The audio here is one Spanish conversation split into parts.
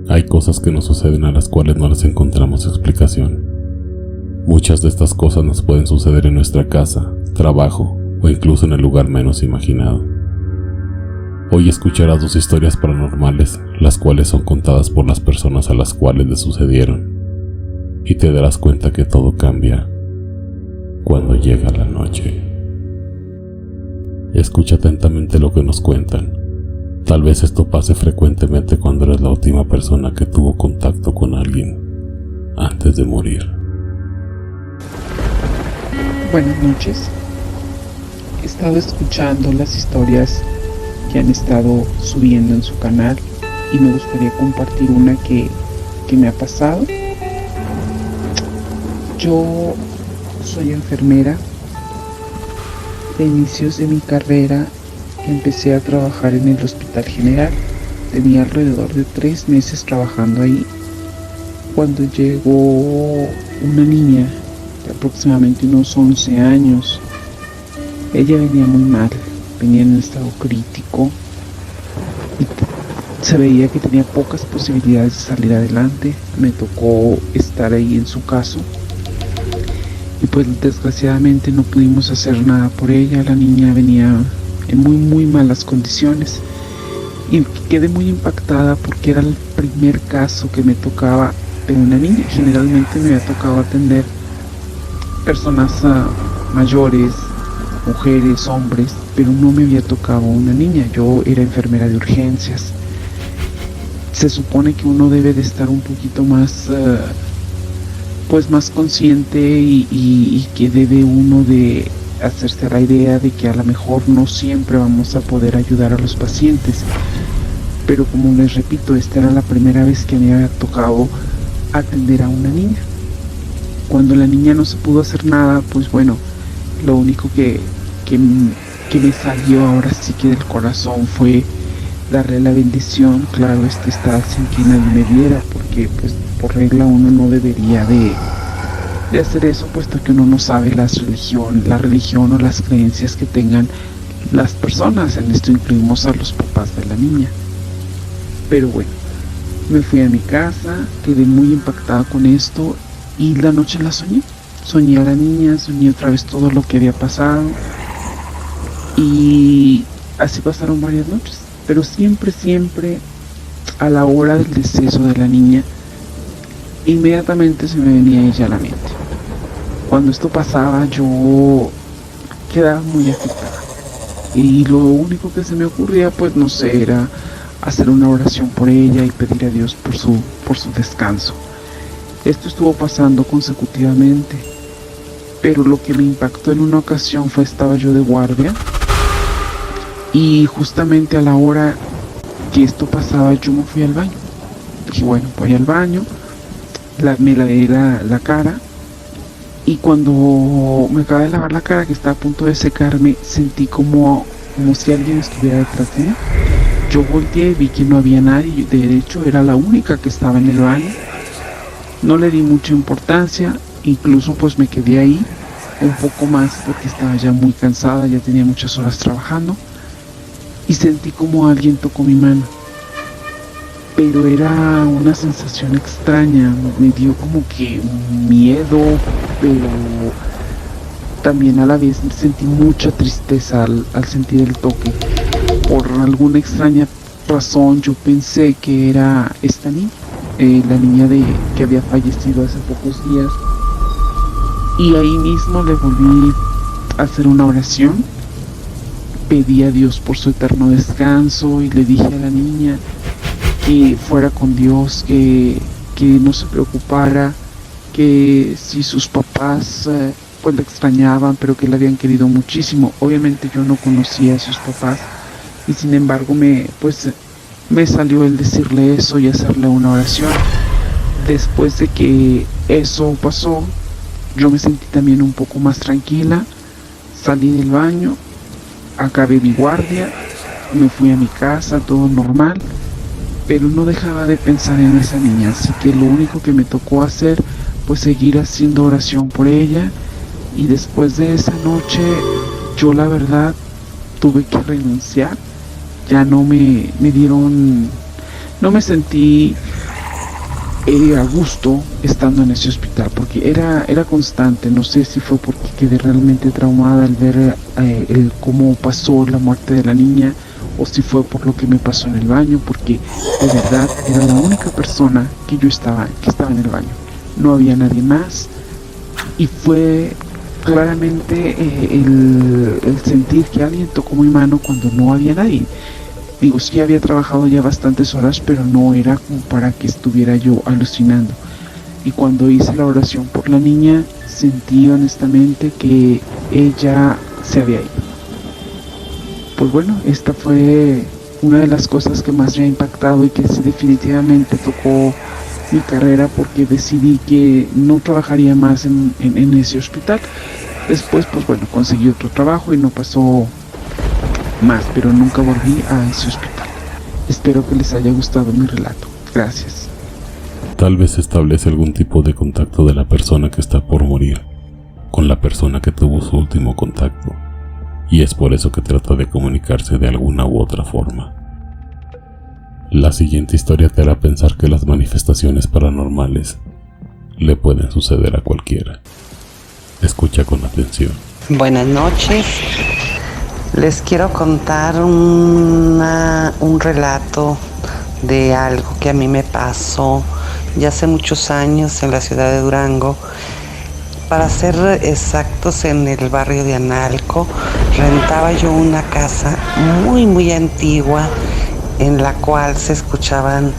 Hay cosas que nos suceden a las cuales no les encontramos explicación. Muchas de estas cosas nos pueden suceder en nuestra casa, trabajo o incluso en el lugar menos imaginado. Hoy escucharás 2 historias paranormales, las cuales son contadas por las personas a las cuales les sucedieron, y te darás cuenta que todo cambia cuando llega la noche. Escucha atentamente lo que nos cuentan. Tal vez esto pase frecuentemente cuando eres la última persona que tuvo contacto con alguien antes de morir. Buenas noches. He estado escuchando las historias que han estado subiendo en su canal y me gustaría compartir una que me ha pasado. Yo soy enfermera. De inicios de mi carrera empecé a trabajar en el Hospital General. Tenía alrededor de 3 meses trabajando ahí cuando llegó una niña de aproximadamente unos 11 años. Ella venía muy mal, venía en un estado crítico y se veía que tenía pocas posibilidades de salir adelante. Me tocó estar ahí en su caso y pues desgraciadamente no pudimos hacer nada por ella. La niña venía en muy malas condiciones y quedé muy impactada porque era el primer caso que me tocaba de una niña. Generalmente me había tocado atender personas mayores, mujeres, hombres, pero no me había tocado una niña. Yo era enfermera de urgencias. Se supone que uno debe de estar un poquito más más consciente y que debe uno de hacerse a la idea de que a lo mejor no siempre vamos a poder ayudar a los pacientes, pero como les repito, esta era la primera vez que me había tocado atender a una niña. Cuando la niña no se pudo hacer nada, pues bueno, lo único que me salió ahora sí que del corazón fue darle la bendición. Claro, estaba sin que nadie me viera, porque pues por regla uno no debería de hacer eso, puesto que uno no sabe la religión o las creencias que tengan las personas. En esto incluimos a los papás de la niña. Pero bueno, me fui a mi casa, quedé muy impactada con esto y la noche la soñé. Soñé a la niña, soñé otra vez todo lo que había pasado y así pasaron varias noches. Pero siempre a la hora del deceso de la niña, inmediatamente se me venía ella a la mente. Cuando esto pasaba yo quedaba muy afectada y lo único que se me ocurría, pues no sé, era hacer una oración por ella y pedir a Dios por su descanso. Esto estuvo pasando consecutivamente, pero lo que me impactó en una ocasión fue, estaba yo de guardia y justamente a la hora que esto pasaba yo me fui al baño. Dije, bueno, voy al baño, me lavé la cara y cuando me acabé de lavar la cara, que estaba a punto de secarme, sentí como si alguien estuviera detrás de mí. Yo volteé y vi que no había nadie, de hecho era la única que estaba en el baño. No le di mucha importancia, incluso pues me quedé ahí un poco más porque estaba ya muy cansada, ya tenía muchas horas trabajando y sentí como alguien tocó mi mano. Pero era una sensación extraña, me dio como que miedo, pero también a la vez sentí mucha tristeza al sentir el toque. Por alguna extraña razón yo pensé que era esta niña, la niña que había fallecido hace pocos días. Y ahí mismo le volví a hacer una oración, pedí a Dios por su eterno descanso y le dije a la niña que fuera con Dios, que no se preocupara, que si sus papás pues la extrañaban, pero que la habían querido muchísimo. Obviamente yo no conocía a sus papás y sin embargo me salió el decirle eso y hacerle una oración. Después de que eso pasó, yo me sentí también un poco más tranquila, salí del baño, acabé mi guardia, me fui a mi casa, todo normal. pero no dejaba de pensar en esa niña, así que lo único que me tocó hacer pues seguir haciendo oración por ella. Y después de esa noche yo la verdad tuve que renunciar, ya no me dieron, no me sentí a gusto estando en ese hospital, porque era constante. No sé si fue porque quedé realmente traumada al ver cómo pasó la muerte de la niña, o si fue por lo que me pasó en el baño, porque de verdad era la única persona que estaba en el baño, no había nadie más. Y fue claramente el sentir que alguien tocó mi mano cuando no había nadie. Digo, sí había trabajado ya bastantes horas, pero no era como para que estuviera yo alucinando. Y cuando hice la oración por la niña, sentí honestamente que ella se había ido. Pues bueno, esta fue una de las cosas que más me ha impactado y que sí definitivamente tocó mi carrera, porque decidí que no trabajaría más en ese hospital. Después, pues bueno, conseguí otro trabajo y no pasó más, pero nunca volví a ese hospital. Espero que les haya gustado mi relato. Gracias. Tal vez establece algún tipo de contacto de la persona que está por morir con la persona que tuvo su último contacto, y es por eso que trata de comunicarse de alguna u otra forma. La siguiente historia te hará pensar que las manifestaciones paranormales le pueden suceder a cualquiera. Escucha con atención. Buenas noches. Les quiero contar un relato de algo que a mí me pasó ya hace muchos años en la ciudad de Durango. Para ser exactos, en el barrio de Analco, rentaba yo una casa muy antigua en la cual se escuchaban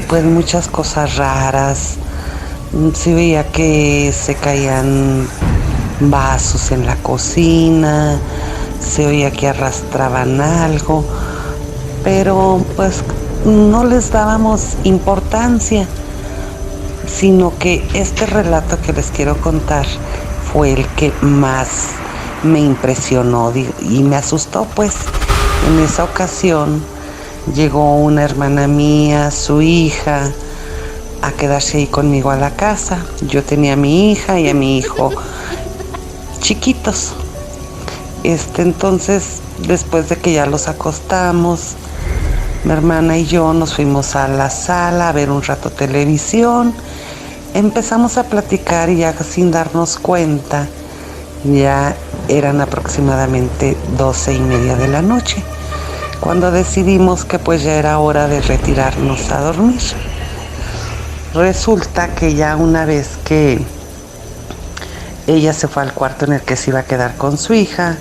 pues muchas cosas raras. Se veía que se caían vasos en la cocina, se oía que arrastraban algo, pero pues no les dábamos importancia, sino que este relato que les quiero contar fue el que más me impresionó y me asustó. Pues en esa ocasión llegó una hermana mía, su hija, a quedarse ahí conmigo a la casa. Yo tenía a mi hija y a mi hijo chiquitos. Entonces, después de que ya los acostamos, mi hermana y yo nos fuimos a la sala a ver un rato televisión. Empezamos a platicar y ya sin darnos cuenta, ya eran aproximadamente 12:30 de la noche, cuando decidimos que pues ya era hora de retirarnos a dormir. Resulta que ya una vez que ella se fue al cuarto en el que se iba a quedar con su hija,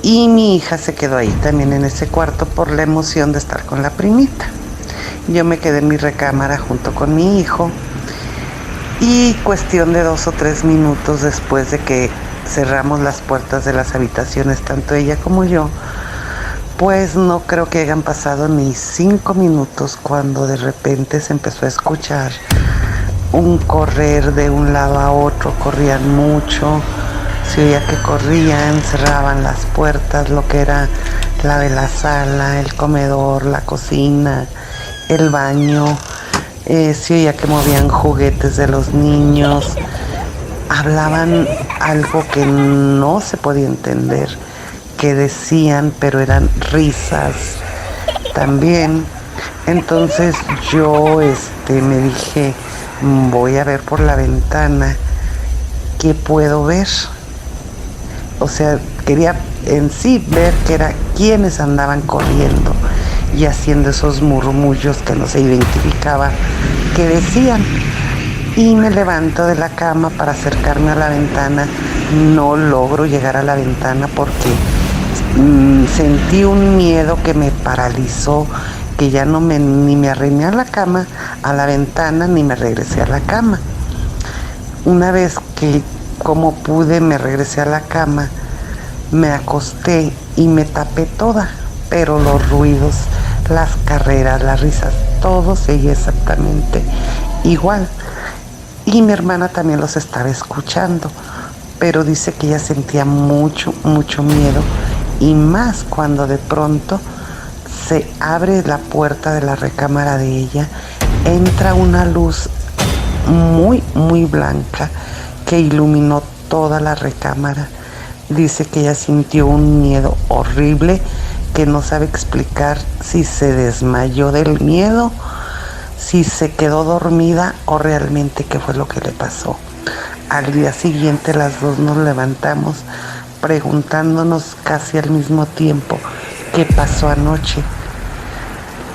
y mi hija se quedó ahí también en ese cuarto por la emoción de estar con la primita. Yo me quedé en mi recámara junto con mi hijo, y cuestión de 2 o 3 minutos después de que cerramos las puertas de las habitaciones, tanto ella como yo, pues no creo que hayan pasado ni 5 minutos cuando de repente se empezó a escuchar un correr de un lado a otro. Corrían mucho, se oía que corrían, cerraban las puertas, lo que era la de la sala, el comedor, la cocina, el baño. Se oía que movían juguetes de los niños, hablaban algo que no se podía entender que decían, pero eran risas también. Entonces yo me dije, voy a ver por la ventana qué puedo ver. O sea, quería en sí ver qué era, quiénes andaban corriendo y haciendo esos murmullos que no se identificaba qué decían. Y me levanto de la cama para acercarme a la ventana. No logro llegar a la ventana porque sentí un miedo que me paralizó, que ya ni me arrimé a la cama, a la ventana, ni me regresé a la cama. Una vez que, como pude, me regresé a la cama, me acosté y me tapé toda, pero los ruidos, las carreras, las risas, todo seguía exactamente igual. Y mi hermana también los estaba escuchando, pero dice que ella sentía mucho miedo, y más cuando de pronto se abre la puerta de la recámara de ella, entra una luz muy, muy blanca que iluminó toda la recámara. Dice que ella sintió un miedo horrible que no sabe explicar si se desmayó del miedo, si se quedó dormida o realmente qué fue lo que le pasó. Al día siguiente las dos nos levantamos preguntándonos casi al mismo tiempo qué pasó anoche.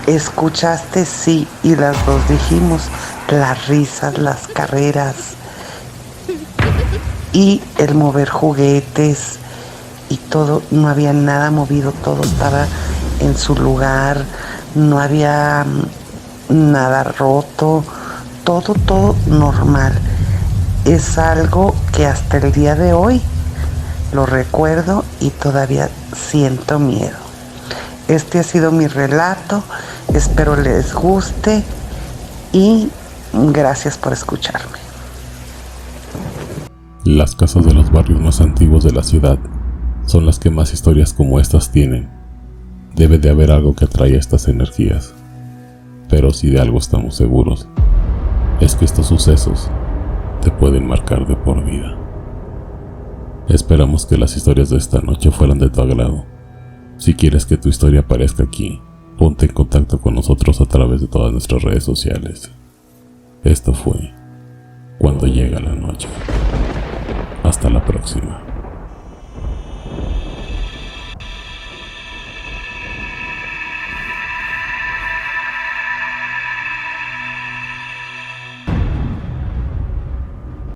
¿Escuchaste? Sí, y las dos dijimos las risas, las carreras y el mover juguetes y todo. No había nada movido, todo estaba en su lugar, no había nada roto, todo normal. Es algo que hasta el día de hoy lo recuerdo y todavía siento miedo. Este ha sido mi relato, espero les guste y gracias por escucharme. Las casas de los barrios más antiguos de la ciudad son las que más historias como estas tienen. Debe de haber algo que atraiga estas energías. Pero si de algo estamos seguros, es que estos sucesos te pueden marcar de por vida. Esperamos que las historias de esta noche fueran de tu agrado. Si quieres que tu historia aparezca aquí, ponte en contacto con nosotros a través de todas nuestras redes sociales. Esto fue Cuando llega la noche. Hasta la próxima.